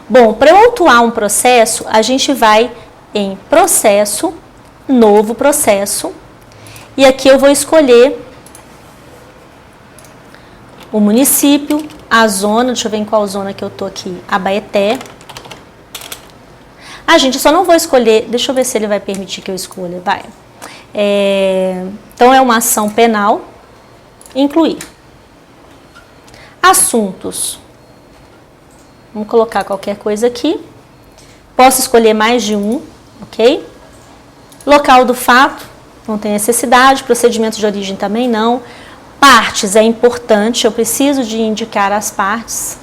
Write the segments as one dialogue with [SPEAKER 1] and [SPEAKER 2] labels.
[SPEAKER 1] Bom, para eu autuar um processo, a gente vai em processo, novo processo, e aqui eu vou escolher o município, a zona, deixa eu ver em qual zona que eu tô aqui, Abaeté. Gente, eu só não vou escolher, deixa eu ver se ele vai permitir que eu escolha, vai. Então, é uma ação penal, incluir. Assuntos, vamos colocar qualquer coisa aqui. Posso escolher mais de um, ok? Local do fato, não tem necessidade. Procedimento de origem também não. Partes é importante, eu preciso de indicar as partes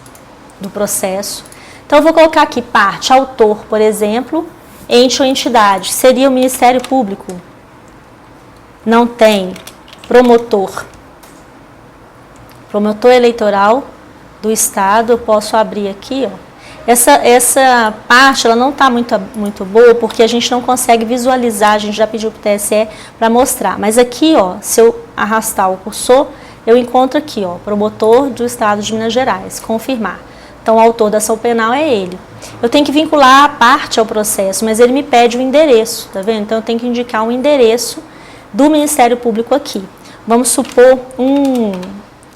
[SPEAKER 1] do processo. Então, eu vou colocar aqui parte, autor, por exemplo, ente ou entidade. Seria o Ministério Público. Não tem. Promotor. Promotor eleitoral do Estado, eu posso abrir aqui, ó. Essa parte, ela não está muito boa, porque a gente não consegue visualizar, a gente já pediu para o TSE para mostrar. Mas aqui, ó, se eu arrastar o cursor, eu encontro aqui, ó, promotor do Estado de Minas Gerais, confirmar. Então, o autor da ação penal é ele. Eu tenho que vincular a parte ao processo, mas ele me pede o endereço, tá vendo? Então, eu tenho que indicar um endereço do Ministério Público aqui. Vamos supor,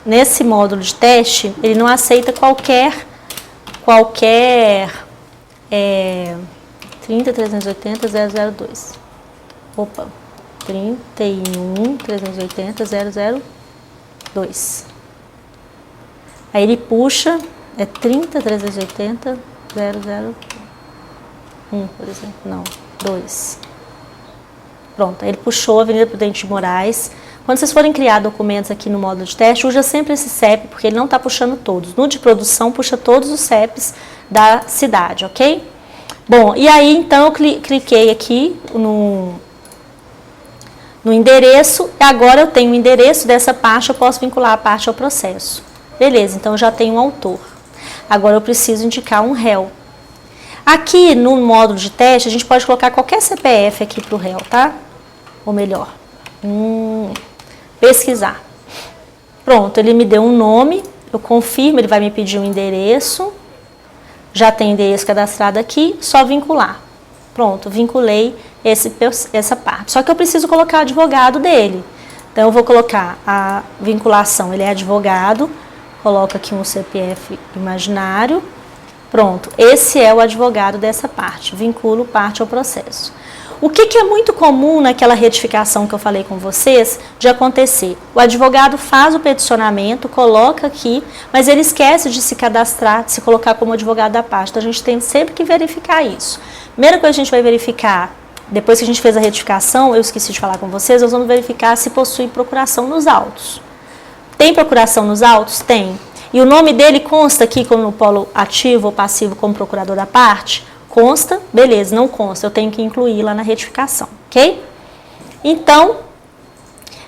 [SPEAKER 1] nesse módulo de teste, ele não aceita qualquer 30.380.002. Opa, 31.380.002. Aí ele puxa, 30.380.001, por exemplo, não, 2. Pronto, aí ele puxou a Avenida Prudente de Moraes. Quando vocês forem criar documentos aqui no módulo de teste, usa sempre esse CEP, porque ele não está puxando todos. No de produção, puxa todos os CEPs da cidade, ok? Bom, e aí, então, eu cliquei aqui no endereço, e agora eu tenho o endereço dessa parte, eu posso vincular a parte ao processo. Beleza, então eu já tenho um autor. Agora eu preciso indicar um réu. Aqui no módulo de teste, a gente pode colocar qualquer CPF aqui para o réu, tá? Ou melhor, pesquisar. Pronto, ele me deu um nome, eu confirmo, ele vai me pedir um endereço. Já tem endereço cadastrado aqui, só vincular. Pronto, vinculei essa parte. Só que eu preciso colocar o advogado dele. Então, eu vou colocar a vinculação, ele é advogado, coloco aqui um CPF imaginário. Pronto, esse é o advogado dessa parte, vinculo parte ao processo. O que é muito comum naquela retificação que eu falei com vocês de acontecer? O advogado faz o peticionamento, coloca aqui, mas ele esquece de se cadastrar, de se colocar como advogado da parte. Então, a gente tem sempre que verificar isso. Primeira coisa que a gente vai verificar, depois que a gente fez a retificação, eu esqueci de falar com vocês, nós vamos verificar se possui procuração nos autos. Tem procuração nos autos? Tem. E o nome dele consta aqui como no polo ativo ou passivo como procurador da parte? Consta, beleza, não consta, eu tenho que incluir lá na retificação, ok? Então,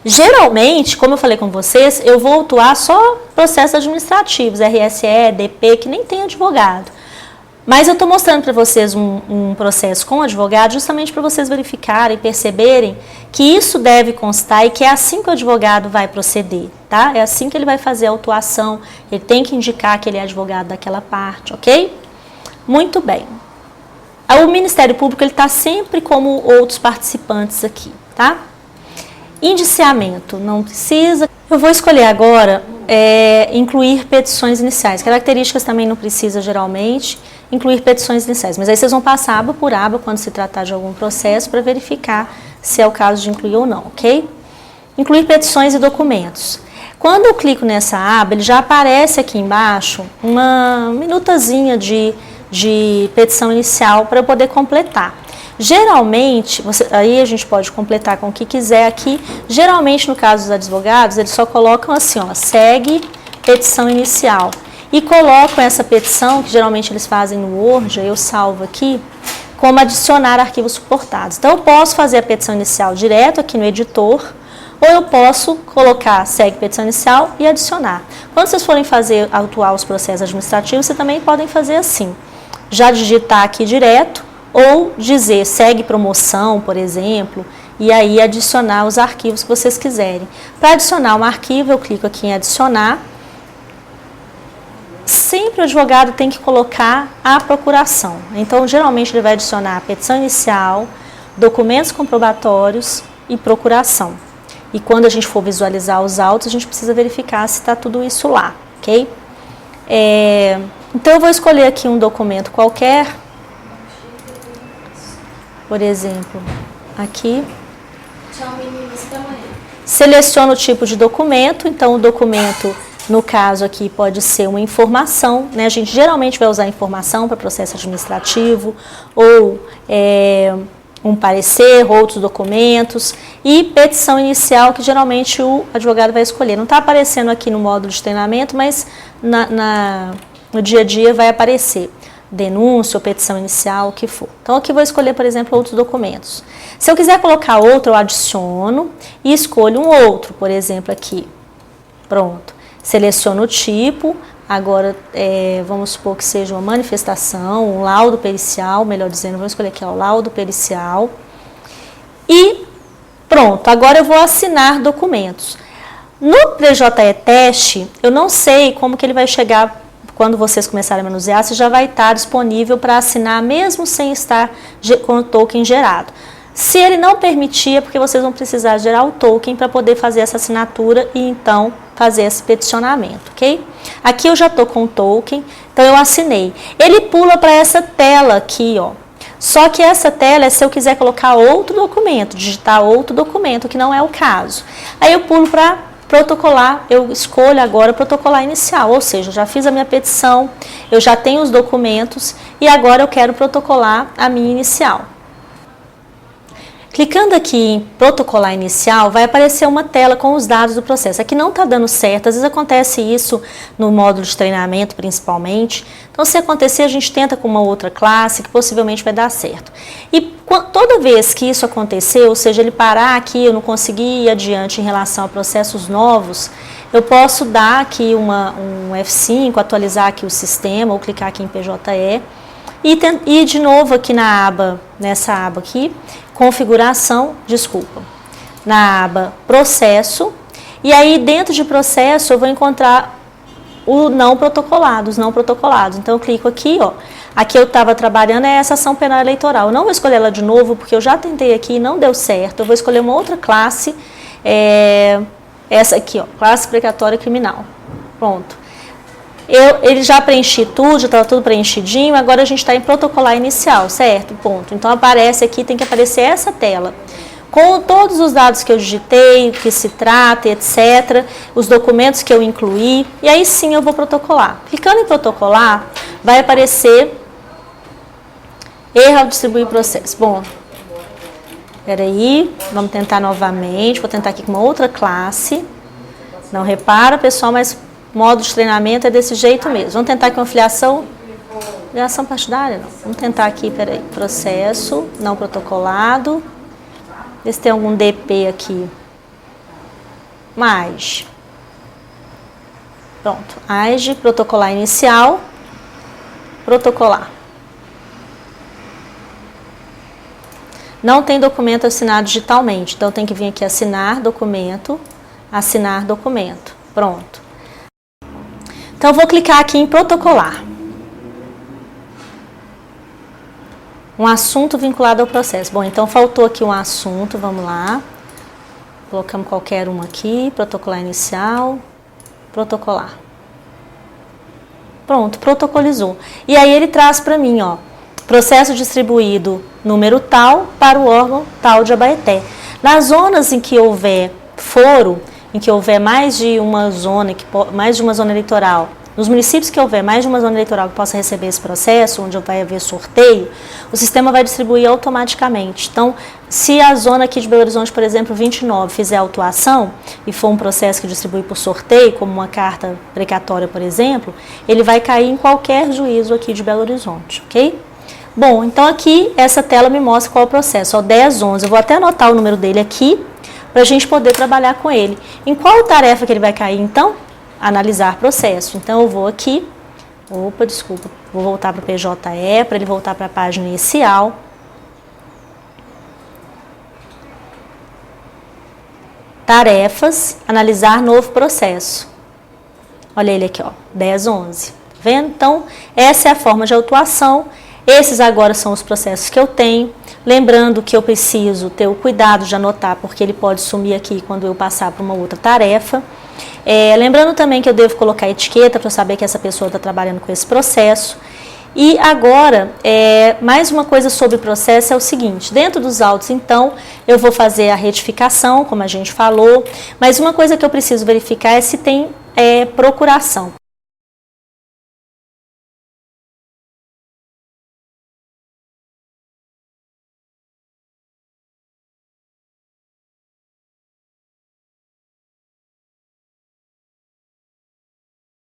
[SPEAKER 1] geralmente, como eu falei com vocês, eu vou autuar só processos administrativos, RSE, DP, que nem tem advogado. Mas eu estou mostrando para vocês um processo com advogado justamente para vocês verificarem, perceberem que isso deve constar e que é assim que o advogado vai proceder, tá? É assim que ele vai fazer a autuação, ele tem que indicar que ele é advogado daquela parte, ok? Muito bem. O Ministério Público está sempre como outros participantes aqui, tá? Indiciamento, não precisa. Eu vou escolher agora incluir petições iniciais. Características também não precisa geralmente, incluir petições iniciais. Mas aí vocês vão passar aba por aba quando se tratar de algum processo para verificar se é o caso de incluir ou não, ok? Incluir petições e documentos. Quando eu clico nessa aba, ele já aparece aqui embaixo uma minutazinha de petição inicial para eu poder completar. Geralmente, aí a gente pode completar com o que quiser aqui, geralmente no caso dos advogados, eles só colocam assim, ó, segue petição inicial. E colocam essa petição, que geralmente eles fazem no Word, eu salvo aqui, como adicionar arquivos suportados. Então, eu posso fazer a petição inicial direto aqui no editor, ou eu posso colocar segue petição inicial e adicionar. Quando vocês forem autuar os processos administrativos, vocês também podem fazer assim. Já digitar aqui direto, ou dizer segue promoção, por exemplo, e aí adicionar os arquivos que vocês quiserem. Para adicionar um arquivo, eu clico aqui em adicionar, sempre o advogado tem que colocar a procuração. Então, geralmente ele vai adicionar a petição inicial, documentos comprobatórios e procuração. E quando a gente for visualizar os autos, a gente precisa verificar se está tudo isso lá, ok? Então, eu vou escolher aqui um documento qualquer. Por exemplo, aqui.
[SPEAKER 2] Tchau, meninas, até amanhã.
[SPEAKER 1] Seleciono o tipo de documento. Então, o documento, no caso aqui, pode ser uma informação, né? A gente geralmente vai usar informação para processo administrativo, ou um parecer, outros documentos, e petição inicial, que geralmente o advogado vai escolher. Não está aparecendo aqui no módulo de treinamento, mas no dia a dia vai aparecer. Denúncia ou petição inicial, o que for. Então, aqui vou escolher, por exemplo, outros documentos. Se eu quiser colocar outro, eu adiciono e escolho um outro, por exemplo, aqui. Pronto. Seleciono o tipo. Agora, vamos supor que seja uma manifestação, um laudo pericial, melhor dizendo, vou escolher aqui, ó, laudo pericial. E pronto, agora eu vou assinar documentos. No PJE Teste, eu não sei como que ele vai chegar. Quando vocês começarem a manusear, você já vai estar disponível para assinar, mesmo sem estar com o token gerado. Se ele não permitir, é porque vocês vão precisar gerar o token para poder fazer essa assinatura e então fazer esse peticionamento, ok? Aqui eu já estou com o token, então eu assinei. Ele pula para essa tela aqui, ó. Só que essa tela é se eu quiser colocar outro documento, digitar outro documento, que não é o caso. Aí eu pulo para protocolar, eu escolho agora protocolar inicial, ou seja, eu já fiz a minha petição, eu já tenho os documentos e agora eu quero protocolar a minha inicial. Clicando aqui em protocolar inicial, vai aparecer uma tela com os dados do processo. Aqui não está dando certo, às vezes acontece isso no módulo de treinamento principalmente. Então, se acontecer, a gente tenta com uma outra classe que possivelmente vai dar certo. E toda vez que isso acontecer, ou seja, ele parar aqui, eu não conseguir ir adiante em relação a processos novos, eu posso dar aqui um F5, atualizar aqui o sistema, ou clicar aqui em PJE, e de novo aqui na aba, nessa aba aqui, configuração, na aba processo, e aí dentro de processo eu vou encontrar os não protocolados. Então eu clico aqui, ó, aqui eu estava trabalhando essa ação penal eleitoral. Eu não vou escolher ela de novo porque eu já tentei aqui e não deu certo. Eu vou escolher uma outra classe, essa aqui, ó, classe precatória criminal. Pronto. Ele já preenchi tudo, já estava tudo preenchidinho, agora a gente está em protocolar inicial, certo? Ponto. Então aparece aqui, tem que aparecer essa tela, com todos os dados que eu digitei, o que se trata, etc., os documentos que eu incluí, e aí sim eu vou protocolar. Clicando em protocolar, vai aparecer erro ao distribuir processo. Bom, peraí, vamos tentar novamente, vou tentar aqui com uma outra classe. Não repara, pessoal, mas modo de treinamento é desse jeito mesmo. Vamos tentar aqui uma filiação partidária? Não. Vamos tentar aqui, peraí, processo não protocolado. Ver se tem algum DP aqui. Mais. Pronto. AIGE, protocolar inicial. Protocolar. Não tem documento assinado digitalmente. Então tem que vir aqui assinar documento. Assinar documento. Pronto. Então, eu vou clicar aqui em protocolar. Um assunto vinculado ao processo. Bom, então faltou aqui um assunto, vamos lá. Colocamos qualquer um aqui, protocolar inicial, protocolar. Pronto, protocolizou. E aí ele traz para mim, ó, processo distribuído número tal para o órgão tal de Abaeté. Nas zonas em que houver foro, em que houver mais de uma zona eleitoral, nos municípios que houver mais de uma zona eleitoral que possa receber esse processo, onde vai haver sorteio, o sistema vai distribuir automaticamente. Então, se a zona aqui de Belo Horizonte, por exemplo, 29, fizer autuação e for um processo que distribui por sorteio, como uma carta precatória, por exemplo, ele vai cair em qualquer juízo aqui de Belo Horizonte, ok? Bom, então aqui essa tela me mostra qual é o processo, ó, 1011. Eu vou até anotar o número dele aqui, para a gente poder trabalhar com ele. Em qual tarefa que ele vai cair, então? Analisar processo. Então, eu vou aqui, vou voltar para o PJE, para ele voltar para a página inicial. Tarefas, analisar novo processo. Olha ele aqui, ó, 1011. vendo? Então, essa é a forma de autuação. Esses agora são os processos que eu tenho. Lembrando que eu preciso ter o cuidado de anotar, porque ele pode sumir aqui quando eu passar para uma outra tarefa. Lembrando também que eu devo colocar etiqueta para eu saber que essa pessoa está trabalhando com esse processo. E agora, mais uma coisa sobre o processo é o seguinte: dentro dos autos, então, eu vou fazer a retificação, como a gente falou, mas uma coisa que eu preciso verificar é se tem procuração.